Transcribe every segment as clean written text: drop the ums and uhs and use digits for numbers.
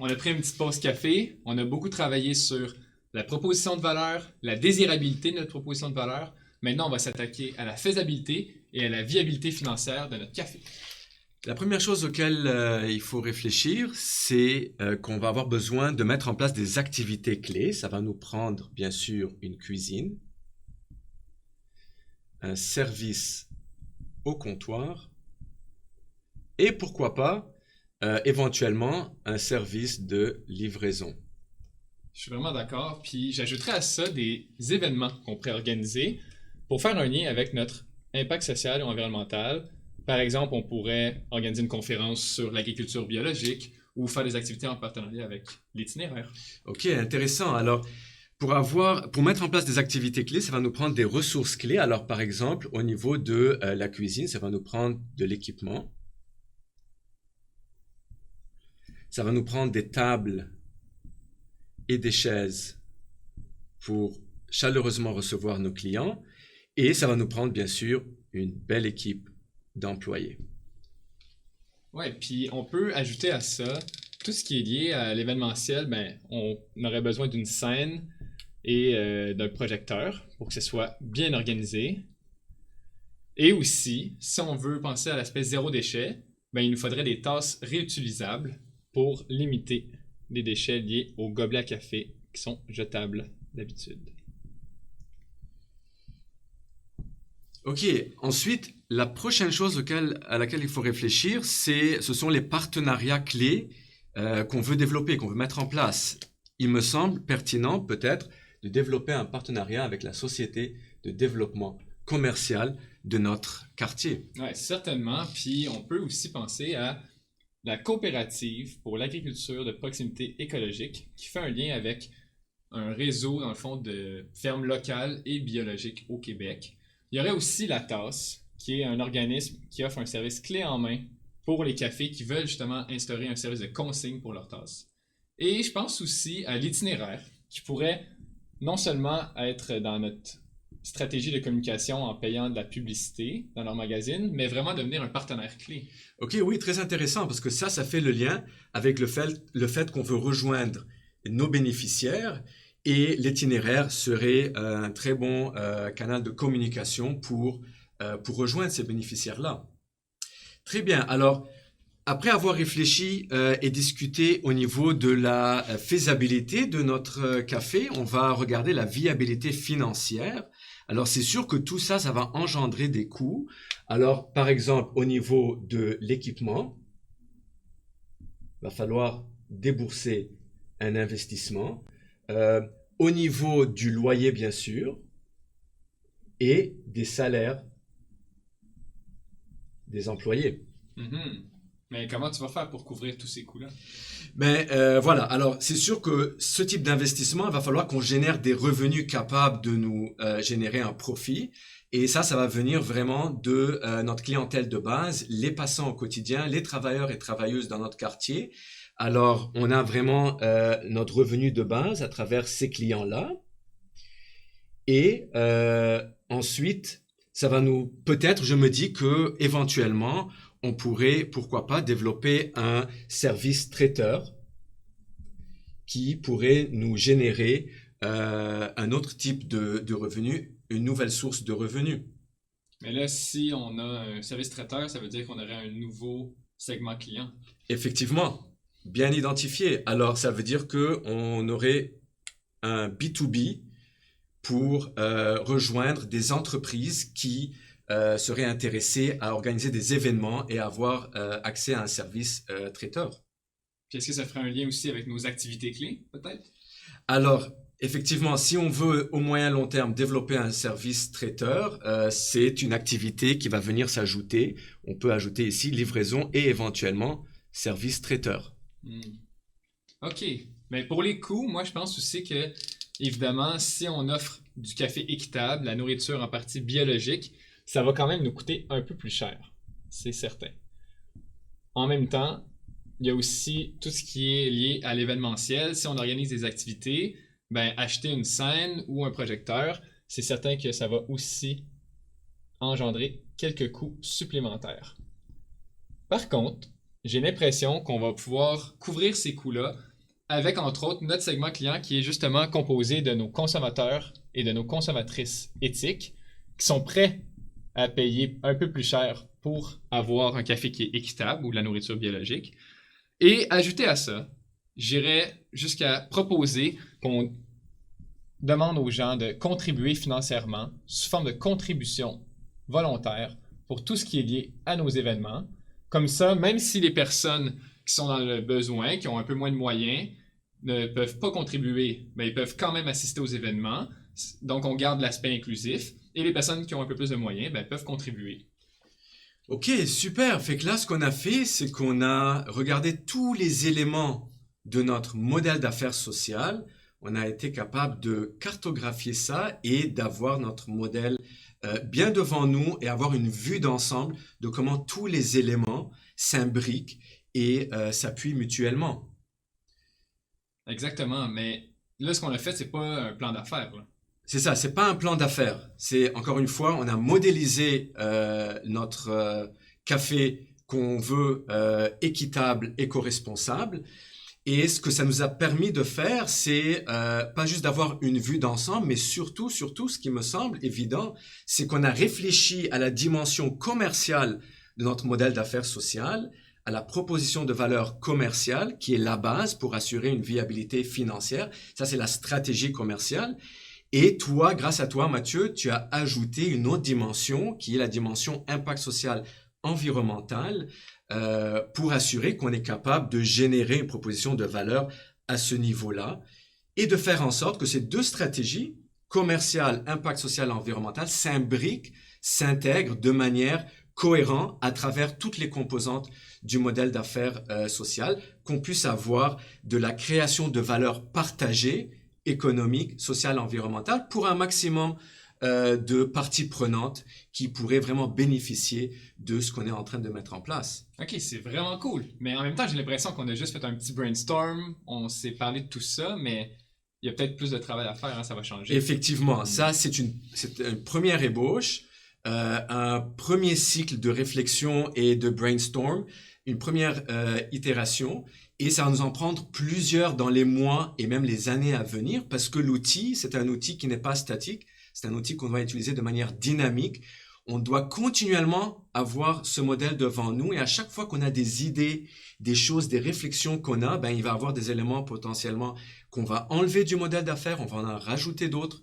on a pris une petite pause café. On a beaucoup travaillé sur la proposition de valeur, la désirabilité de notre proposition de valeur. Maintenant, on va s'attaquer à la faisabilité et à la viabilité financière de notre café. La première chose auquel il faut réfléchir, c'est qu'on va avoir besoin de mettre en place des activités clés. Ça va nous prendre, bien sûr, une cuisine, un service au comptoir et pourquoi pas, éventuellement, un service de livraison. Je suis vraiment d'accord. Puis j'ajouterais à ça des événements qu'on pourrait organiser pour faire un lien avec notre impact social et environnemental. Par exemple, on pourrait organiser une conférence sur l'agriculture biologique ou faire des activités en partenariat avec l'itinéraire. Ok, intéressant. Alors, pour mettre en place des activités clés, ça va nous prendre des ressources clés. Alors, par exemple, au niveau de la cuisine, ça va nous prendre de l'équipement. Ça va nous prendre des tables et des chaises pour chaleureusement recevoir nos clients. Et ça va nous prendre, bien sûr, une belle équipe d'employés. Ouais, puis on peut ajouter à ça tout ce qui est lié à l'événementiel. Ben, on aurait besoin d'une scène et d'un projecteur pour que ce soit bien organisé. Et aussi, si on veut penser à l'aspect zéro déchet, ben, il nous faudrait des tasses réutilisables pour limiter les déchets liés aux gobelets à café qui sont jetables d'habitude. Ok, ensuite, la prochaine chose à laquelle il faut réfléchir, ce sont les partenariats clés qu'on veut développer, qu'on veut mettre en place. Il me semble pertinent peut-être de développer un partenariat avec la société de développement commercial de notre quartier. Oui, certainement. Puis on peut aussi penser à la coopérative pour l'agriculture de proximité écologique qui fait un lien avec un réseau, dans le fond, de fermes locales et biologiques au Québec. Il y aurait aussi la Tasse, qui est un organisme qui offre un service clé en main pour les cafés qui veulent justement instaurer un service de consigne pour leurs tasses. Et je pense aussi à l'itinéraire, qui pourrait non seulement être dans notre stratégie de communication en payant de la publicité dans leur magazine, mais vraiment devenir un partenaire clé. Ok, oui, très intéressant, parce que ça fait le lien avec le fait qu'on veut rejoindre nos bénéficiaires. Et l'itinéraire serait un très bon canal de communication pour rejoindre ces bénéficiaires-là. Très bien. Alors, après avoir réfléchi et discuté au niveau de la faisabilité de notre café, on va regarder la viabilité financière. Alors, c'est sûr que tout ça, ça va engendrer des coûts. Alors, par exemple, au niveau de l'équipement, il va falloir débourser un investissement. Au niveau du loyer, bien sûr, et des salaires des employés. Mm-hmm. Mais comment tu vas faire pour couvrir tous ces coûts-là? Mais voilà, alors c'est sûr que ce type d'investissement, il va falloir qu'on génère des revenus capables de nous générer un profit. Et ça va venir vraiment de notre clientèle de base, les passants au quotidien, les travailleurs et travailleuses dans notre quartier. Alors, on a vraiment notre revenu de base à travers ces clients-là. Et ensuite, ça va nous, peut-être, je me dis que éventuellement, on pourrait, pourquoi pas, développer un service traiteur qui pourrait nous générer un autre type de revenu, une nouvelle source de revenus. Mais là, si on a un service traiteur, ça veut dire qu'on aurait un nouveau segment client. Effectivement, bien identifié. Alors, ça veut dire qu'on aurait un B2B pour rejoindre des entreprises qui seraient intéressées à organiser des événements et avoir accès à un service traiteur. Puis est-ce que ça ferait un lien aussi avec nos activités clés, peut-être? Alors, effectivement, si on veut au moyen long terme développer un service traiteur, c'est une activité qui va venir s'ajouter. On peut ajouter ici livraison et éventuellement service traiteur. OK. Mais pour les coûts, moi, je pense aussi que, évidemment, si on offre du café équitable, la nourriture en partie biologique, ça va quand même nous coûter un peu plus cher. C'est certain. En même temps, il y a aussi tout ce qui est lié à l'événementiel. Si on organise des activités, ben, acheter une scène ou un projecteur, c'est certain que ça va aussi engendrer quelques coûts supplémentaires. Par contre, j'ai l'impression qu'on va pouvoir couvrir ces coûts-là avec entre autres notre segment client qui est justement composé de nos consommateurs et de nos consommatrices éthiques qui sont prêts à payer un peu plus cher pour avoir un café qui est équitable ou de la nourriture biologique. Et ajouter à ça, j'irais jusqu'à proposer qu'on demande aux gens de contribuer financièrement sous forme de contribution volontaire pour tout ce qui est lié à nos événements. Comme ça, même si les personnes qui sont dans le besoin, qui ont un peu moins de moyens, ne peuvent pas contribuer, mais ils peuvent quand même assister aux événements. Donc, on garde l'aspect inclusif. Et les personnes qui ont un peu plus de moyens peuvent contribuer. Ok, super. Fait que là, ce qu'on a fait, c'est qu'on a regardé tous les éléments de notre modèle d'affaires social. On a été capable de cartographier ça et d'avoir notre modèle bien devant nous et avoir une vue d'ensemble de comment tous les éléments s'imbriquent et s'appuient mutuellement. Exactement, mais là, ce qu'on a fait, c'est pas un plan d'affaires. C'est ça, c'est pas un plan d'affaires. C'est encore une fois, on a modélisé notre café qu'on veut équitable, éco-responsable. Et ce que ça nous a permis de faire, c'est pas juste d'avoir une vue d'ensemble, mais surtout, ce qui me semble évident, c'est qu'on a réfléchi à la dimension commerciale de notre modèle d'affaires social, à la proposition de valeur commerciale, qui est la base pour assurer une viabilité financière. Ça, c'est la stratégie commerciale. Et toi, grâce à toi, Mathieu, tu as ajouté une autre dimension, qui est la dimension impact social environnemental, pour assurer qu'on est capable de générer une proposition de valeur à ce niveau-là et de faire en sorte que ces deux stratégies, commerciale, impact social, environnemental, s'imbriquent, s'intègrent de manière cohérente à travers toutes les composantes du modèle d'affaires social, qu'on puisse avoir de la création de valeur partagée, économique, sociale, environnementale, pour un maximum de parties prenantes qui pourraient vraiment bénéficier de ce qu'on est en train de mettre en place. Ok, c'est vraiment cool. Mais en même temps, j'ai l'impression qu'on a juste fait un petit brainstorm, on s'est parlé de tout ça, mais il y a peut-être plus de travail à faire, hein, ça va changer. Effectivement, ça c'est une première ébauche, un premier cycle de réflexion et de brainstorm, une première itération. Et ça va nous en prendre plusieurs dans les mois et même les années à venir parce que l'outil, c'est un outil qui n'est pas statique, c'est un outil qu'on doit utiliser de manière dynamique. On doit continuellement avoir ce modèle devant nous et à chaque fois qu'on a des idées, des choses, des réflexions qu'on a, il va y avoir des éléments potentiellement qu'on va enlever du modèle d'affaires, on va en rajouter d'autres,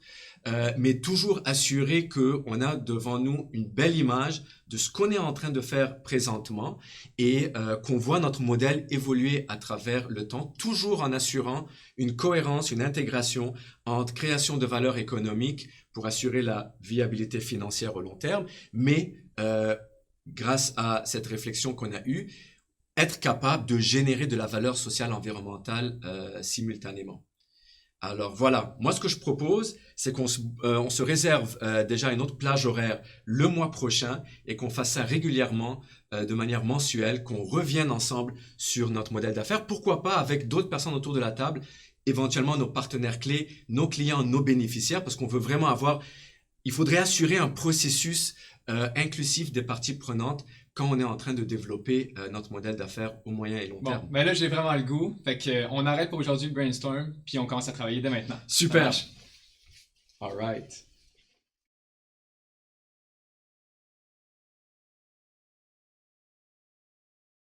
mais toujours assurer qu'on a devant nous une belle image de ce qu'on est en train de faire présentement et qu'on voit notre modèle évoluer à travers le temps, toujours en assurant une cohérence, une intégration entre création de valeur économique pour assurer la viabilité financière au long terme, mais grâce à cette réflexion qu'on a eue, être capable de générer de la valeur sociale environnementale simultanément. Alors voilà, moi ce que je propose, c'est qu'on se réserve déjà une autre plage horaire le mois prochain et qu'on fasse ça régulièrement de manière mensuelle, qu'on revienne ensemble sur notre modèle d'affaires. Pourquoi pas avec d'autres personnes autour de la table, éventuellement nos partenaires clés, nos clients, nos bénéficiaires, parce qu'on veut vraiment avoir, il faudrait assurer un processus inclusif des parties prenantes quand on est en train de développer notre modèle d'affaires au moyen et long terme. Bon, mais là, j'ai vraiment le goût. Fait qu'on arrête pour aujourd'hui le brainstorm, puis on commence à travailler dès maintenant. Super. All right.